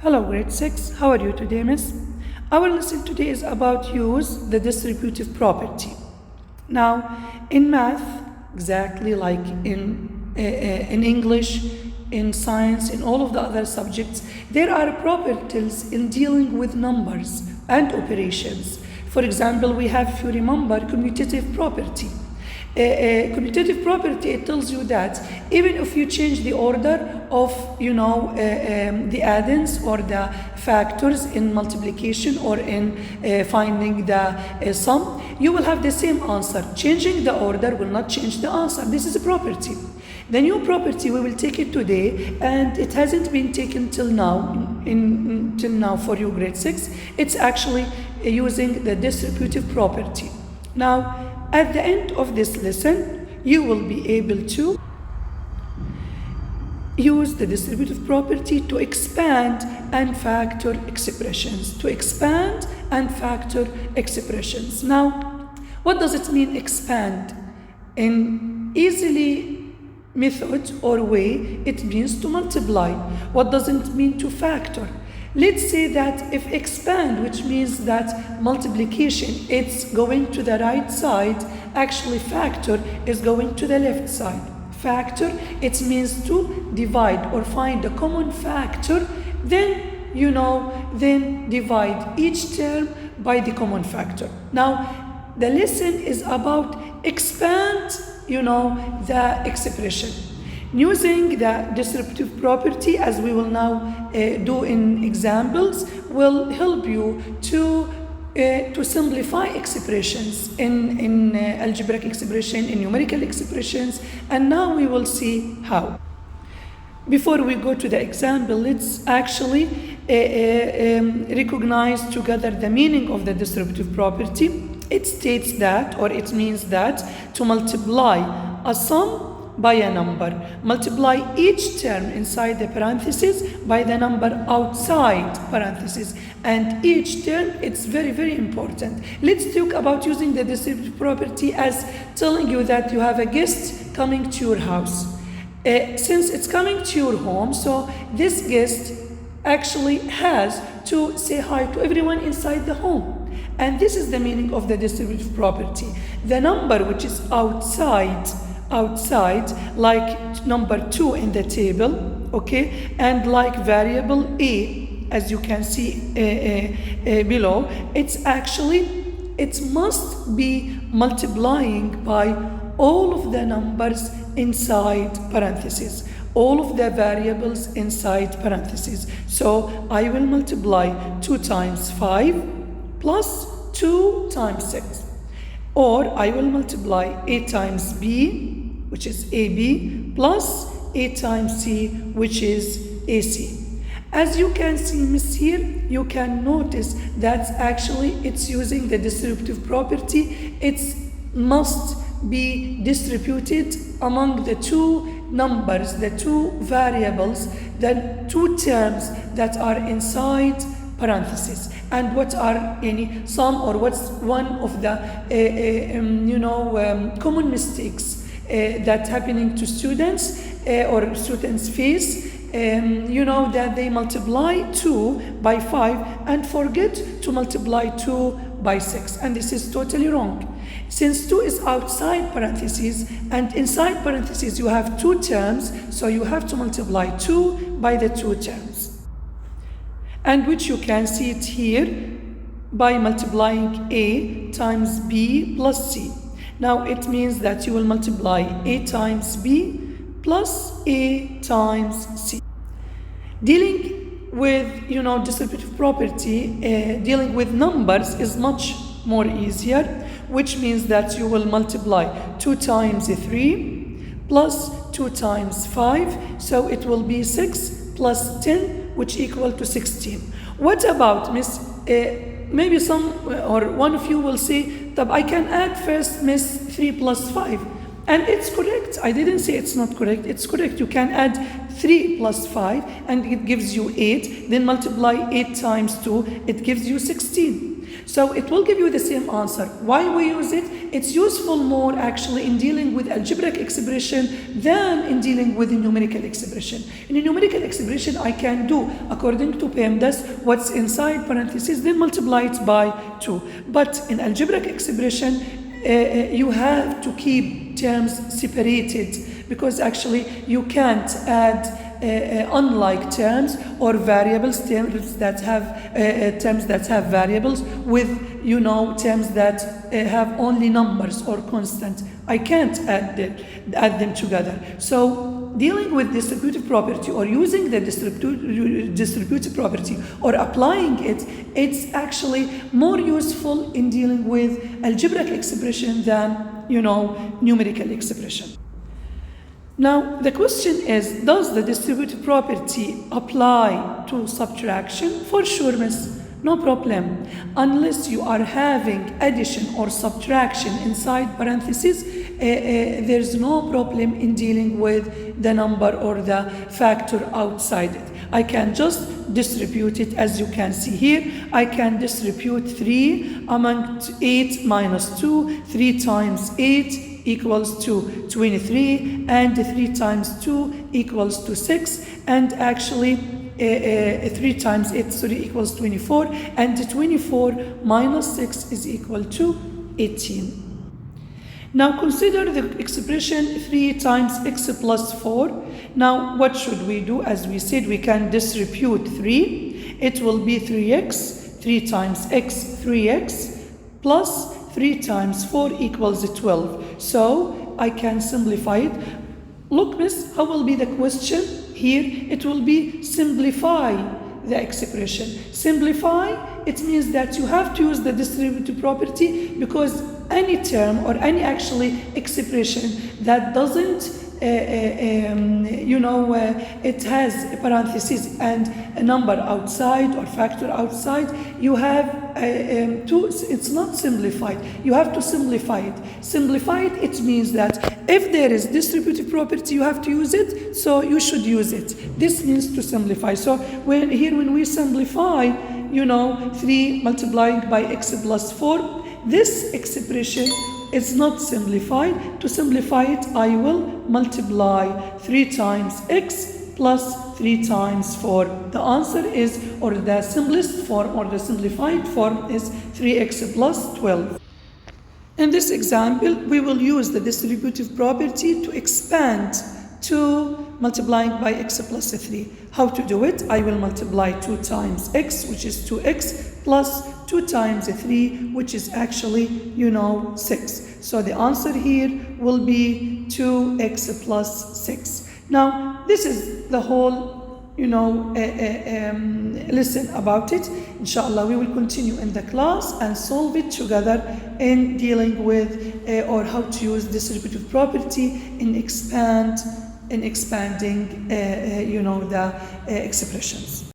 Hello grade 6, how are you today, miss? Our lesson today is about use the distributive property. Now, in math, exactly like in English, in science, in all of the other subjects, there are properties in dealing with numbers and operations. For example, we have, if you remember, commutative property. Commutative property, it tells you that even if you change the order of the addends or the factors in multiplication or in finding the sum, you will have the same answer. Changing the order will not change the answer. This is a property. The new property, we will take it today, and it hasn't been taken till now, till now for you grade 6. It's actually using the distributive property. Now, at the end of this lesson, you will be able to use the distributive property to expand and factor expressions. Now, what does it mean expand? In easily method or way, it means to multiply. What does it mean to factor? Let's say that if expand, which means that multiplication, it's going to the right side, actually factor is going to the left side. Factor, it means to divide or find a common factor, then divide each term by the common factor. Now, the lesson is about expand, the expression. Using the distributive property, as we will now do in examples, will help you to simplify expressions in algebraic expression, in numerical expressions, and now we will see how. Before we go to the example, let's actually recognize together the meaning of the distributive property. It states that, or it means that, to multiply a sum by a number. Multiply each term inside the parentheses by the number outside parentheses. And each term, it's very, very important. Let's talk about using the distributive property as telling you that you have a guest coming to your house. Since it's coming to your home, so this guest actually has to say hi to everyone inside the home. And this is the meaning of the distributive property. The number which is outside, like number 2 in the table, okay, and like variable a, as you can see below, it must be multiplying by all of the numbers inside parentheses, all of the variables inside parentheses. So I will multiply 2 times 5 plus 2 times 6. Or I will multiply a times b, which is AB, plus a times c, which is AC. As you can see, miss, here, you can notice that actually it's using the distributive property. It must be distributed among the two numbers, the two variables, the two terms that are inside parentheses. And what are any some or what's one of the common mistakes that happening to students or students face, that they multiply 2 by 5 and forget to multiply 2 by 6, and this is totally wrong. Since 2 is outside parentheses and inside parentheses you have 2 terms, so you have to multiply 2 by the 2 terms, and which you can see it here by multiplying a times b plus c. Now it means that you will multiply a times b plus a times c. Dealing with distributive property, dealing with numbers is much more easier, which means that you will multiply 2 times 3 plus 2 times 5, so it will be 6 plus 10, which equal to 16. What about, miss, maybe some or one of you will say that I can add first, miss, 3 plus 5. And it's correct. I didn't say it's not correct. It's correct. You can add 3 plus 5 and it gives you 8. Then multiply 8 times 2. It gives you 16. So it will give you the same answer. Why we use it? It's useful more actually in dealing with algebraic expression than in dealing with a numerical expression. In a numerical expression, I can do, according to PEMDAS, what's inside parentheses, then multiply it by 2. But in algebraic expression, you have to keep terms separated, because actually you can't add unlike terms or variables, terms that have variables with terms that have only numbers or constant. I can't add them together. So dealing with distributive property or using the distributive property or applying it, it's actually more useful in dealing with algebraic expression than numerical expression. Now, the question is, does the distributive property apply to subtraction? For sure, miss, no problem. Unless you are having addition or subtraction inside parentheses, there's no problem in dealing with the number or the factor outside it. I can just distribute it, as you can see here. I can distribute 3 among 8 minus 2. 3 times 8 equals to 23, and 3 times 2 equals to 6, and actually 3 times 8 equals 24, and 24 minus 6 is equal to 18. Now consider the expression 3 times x plus 4. Now what should we do? As we said, we can distribute 3. It will be 3x, 3 times x, 3x, plus 3 times 4 equals 12. So I can simplify it. Look, miss, how will be the question here? It will be simplify the expression. Simplify, it means that you have to use the distributive property, because any term or any actually expression that doesn't it has a parenthesis and a number outside or factor outside, you have it's not simplified. You have to simplify it. Simplify it, it means that if there is distributive property, you have to use it, so you should use it. This means to simplify. So when we simplify, 3 multiplying by x plus 4, this expression is not simplified. To simplify it, I will multiply 3 times x plus 3 times 4. The answer is, or the simplest form or the simplified form is 3x plus 12. In this example, we will use the distributive property to expand to multiplying by x plus 3. How to do it? I will multiply 2 times x, which is 2x, plus 2 times 3, which is actually, 6. So the answer here will be 2x plus 6. Now, this is the whole, lesson about it. Inshallah, we will continue in the class and solve it together in dealing with or how to use distributive property in expanding, the expressions.